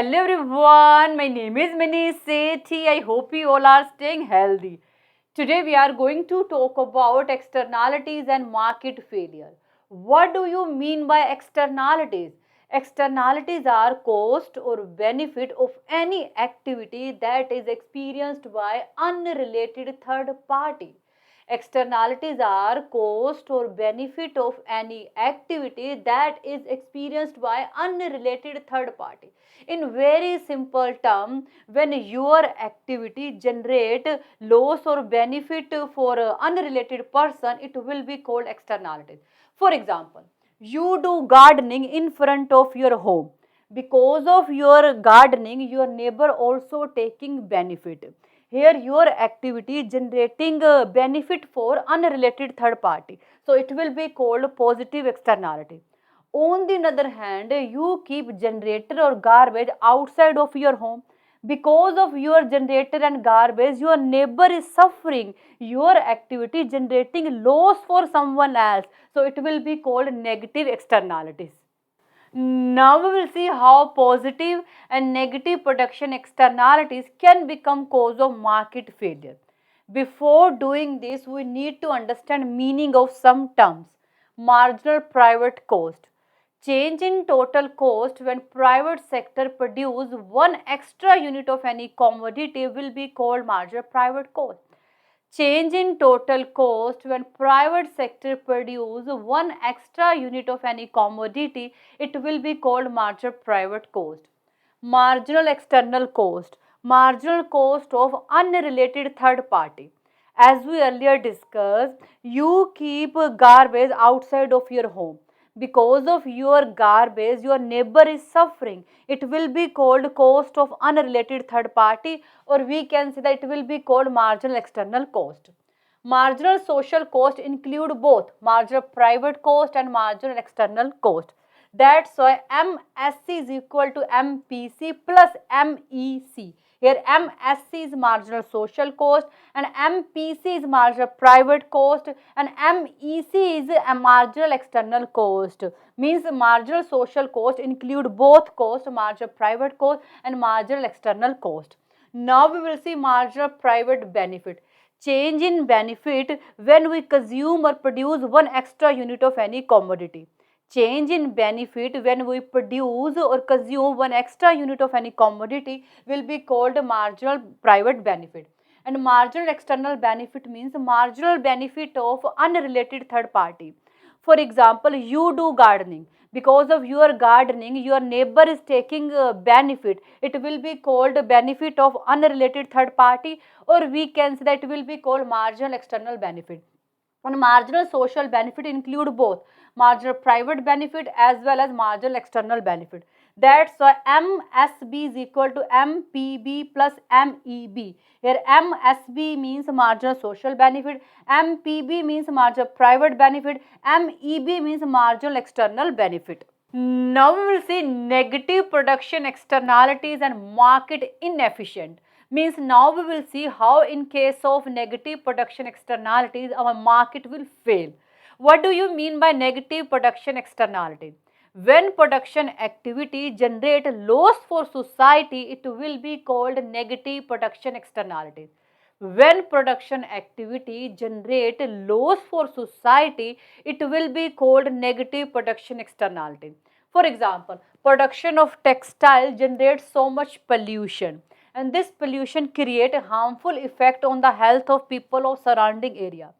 Hello everyone, my name is Mini Sethi. I hope you all are staying healthy. Today we are going to talk about externalities and market failure. What do you mean by externalities? Externalities are cost or benefit of any activity that is experienced by unrelated third party. Externalities are cost or benefit of any activity that is experienced by unrelated third party. In very simple term, when your activity generate loss or benefit for unrelated person, it will be called externalities. For example, you do gardening in front of your home. Because of your gardening, your neighbor also taking benefit. Here your activity generating benefit for unrelated third party. So it will be called positive externality. On the other hand, you keep generator or garbage outside of your home. Because of your generator and garbage, your neighbor is suffering. Your activity generating loss for someone else. So it will be called negative externalities. Now we will see how positive and negative production externalities can become cause of market failure. Before doing this, we need to understand meaning of some terms. Marginal private cost. Change in total cost when private sector produce one extra unit of any commodity will be called marginal private cost. Change in total cost when private sector produce one extra unit of any commodity, it will be called marginal private cost. Marginal external cost, marginal cost of unrelated third party. As we earlier discussed, you keep garbage outside of your home. Because of your garbage, your neighbor is suffering. It will be called cost of unrelated third party, or we can say that it will be called marginal external cost. Marginal social cost include both marginal private cost and marginal external cost. That's why MSC is equal to MPC plus MEC. Here MSC is marginal social cost and MPC is marginal private cost and MEC is a marginal external cost. Means marginal social cost include both cost, marginal private cost and marginal external cost. Now we will see marginal private benefit. Change in benefit when we consume or produce one extra unit of any commodity. Change in benefit when we produce or consume one extra unit of any commodity will be called marginal private benefit. And marginal external benefit means marginal benefit of unrelated third party. For example, you do gardening. Because of your gardening, your neighbor is taking benefit. It will be called benefit of unrelated third party, or we can say that it will be called marginal external benefit. And marginal social benefit include both marginal private benefit as well as marginal external benefit. That's why MSB is equal to MPB plus MEB. Here MSB means marginal social benefit, MPB means marginal private benefit, MEB means marginal external benefit. Now we will see negative production externalities and market inefficient. Means now we will see how in case of negative production externalities our market will fail. What do you mean by negative production externality? When production activity generate loss for society, it will be called negative production externality. When production activity generate loss for society, it will be called negative production externality. For example, production of textile generates so much pollution, and this pollution create a harmful effect on the health of people of surrounding area.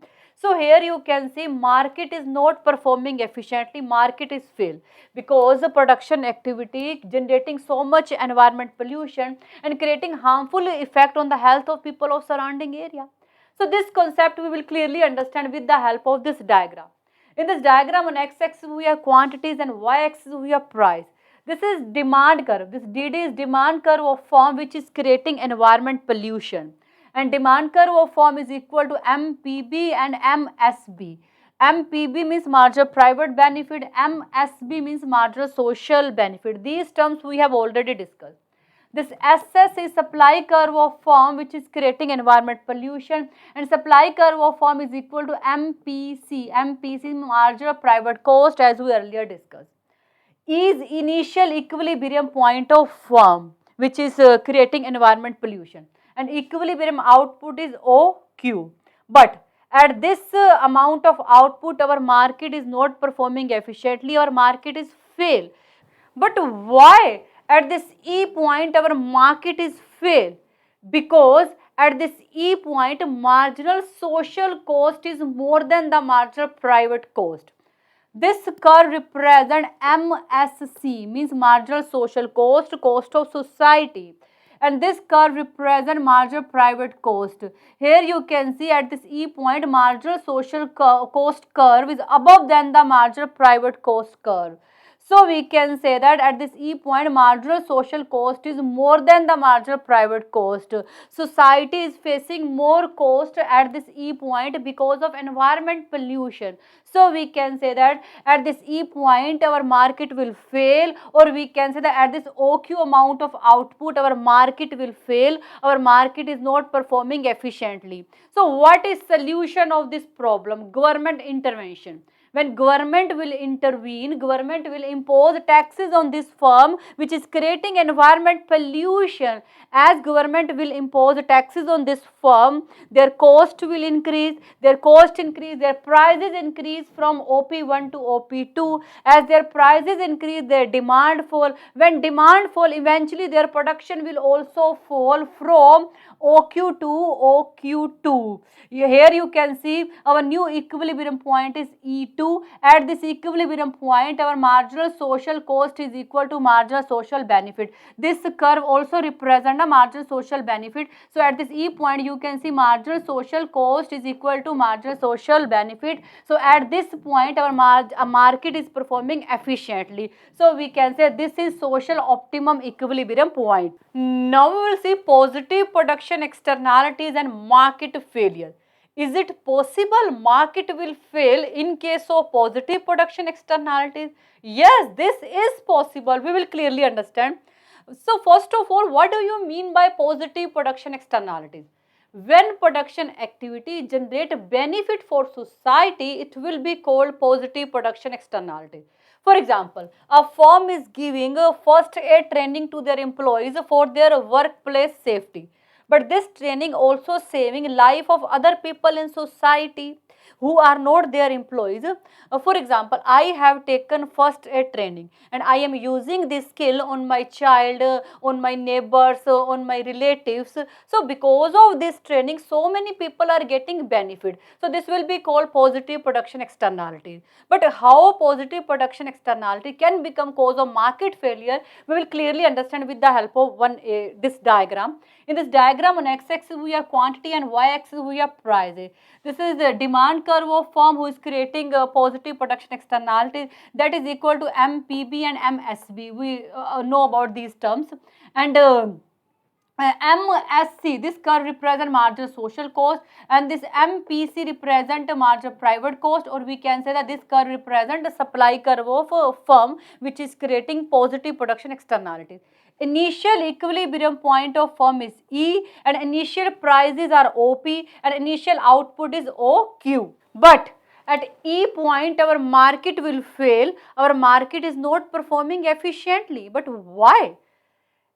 So here you can see market is not performing efficiently, market is fail because the production activity generating so much environment pollution and creating harmful effect on the health of people of surrounding area. So this concept we will clearly understand with the help of this diagram. In this diagram on x-axis we have quantities and y-axis we have price. This is demand curve. This DD is demand curve of form which is creating environment pollution. And demand curve of form is equal to MPB and MSB. MPB means marginal private benefit, MSB means marginal social benefit. These terms we have already discussed. This SS is supply curve of form which is creating environment pollution, and supply curve of form is equal to MPC. MPC is marginal private cost as we earlier discussed. Is initial equilibrium point of form. which is creating environment pollution, and equilibrium output is OQ. But at this amount of output, our market is not performing efficiently, our market is fail. But why at this E point our market is fail? Because at this E point marginal social cost is more than the marginal private cost. This curve represents MSC, means marginal social cost, cost of society. And this curve represents marginal private cost. Here you can see at this E point marginal social cost curve is above than the marginal private cost curve. So we can say that at this E point marginal social cost is more than the marginal private cost. Society is facing more cost at this E point because of environment pollution. So we can say that at this E point our market will fail, or we can say that at this OQ amount of output our market will fail, our market is not performing efficiently. So what is solution of this problem? Government intervention. When government will intervene, government will impose taxes on this firm which is creating environment pollution. As government will impose taxes on this firm, their cost will increase, their prices increase from OP1 to OP2. As their prices increase, their demand fall. When demand fall, eventually their production will also fall from OQ to OQ2. Here you can see our new equilibrium point is E2. At this equilibrium point, our marginal social cost is equal to marginal social benefit. This curve also represents a marginal social benefit. So at this E point, you can see marginal social cost is equal to marginal social benefit. So at this point, our market is performing efficiently. So we can say this is social optimum equilibrium point. Now we will see positive production externalities and market failure. Is it possible market will fail in case of positive production externalities? Yes, this is possible. We will clearly understand. So first of all, what do you mean by positive production externalities? When production activity generate benefit for society, it will be called positive production externality. For example, a firm is giving a first aid training to their employees for their workplace safety. But this training also saving life of other people in society who are not their employees. For example, I have taken first aid training and I am using this skill on my child, on my neighbors, on my relatives. So because of this training, so many people are getting benefit. So this will be called positive production externality. But how positive production externality can become cause of market failure, we will clearly understand with the help of this diagram. In this diagram, on x-axis we have quantity and y-axis we have price. This is the demand curve of firm who is creating a positive production externality, that is equal to MPB and MSB. We know about these terms. And MSC, this curve represent marginal social cost, and this MPC represent a marginal private cost, or we can say that this curve represent a supply curve of a firm which is creating positive production externalities. Initial equilibrium point of firm is E, and initial prices are OP, and initial output is OQ. But at E point our market will fail, our market is not performing efficiently. But why?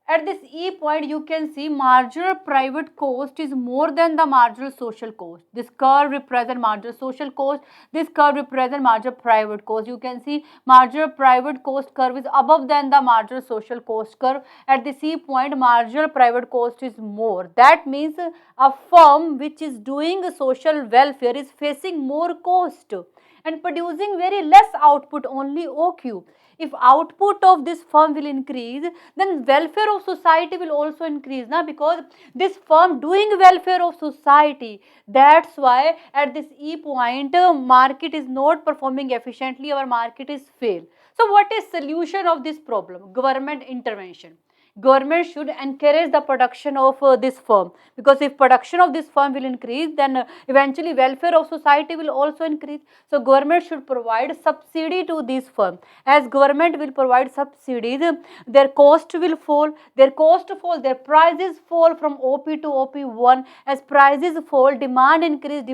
At this E point, you can see marginal private cost is more than the marginal social cost. This curve represents marginal social cost. This curve represents marginal private cost. You can see marginal private cost curve is above than the marginal social cost curve. At the C point, marginal private cost is more. That means a firm which is doing social welfare is facing more cost and producing very less output, only OQ. If output of this firm will increase, then welfare of society will also increase, na? Because this firm doing welfare of society. That's why at this E point market is not performing efficiently, our market is fail. So what is solution of this problem? Government intervention. Government should encourage the production of this firm, because if production of this firm will increase, then eventually welfare of society will also increase. So government should provide subsidy to these firms. As government will provide subsidies, their cost will fall, their prices fall from OP to OP1. As prices fall, demand increase,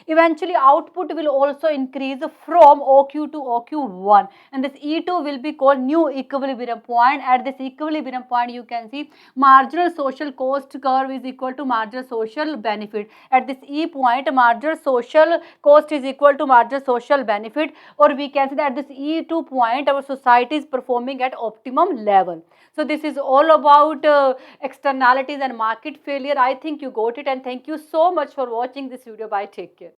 eventually output will also increase from OQ to OQ1, and this E2 will be called new equilibrium point. At this equilibrium equilibrium point, you can see marginal social cost curve is equal to marginal social benefit. At this E point, marginal social cost is equal to marginal social benefit, or we can say that at this E2 point, our society is performing at optimum level. So this is all about externalities and market failure. I think you got it, and thank you so much for watching this video. Bye, take care.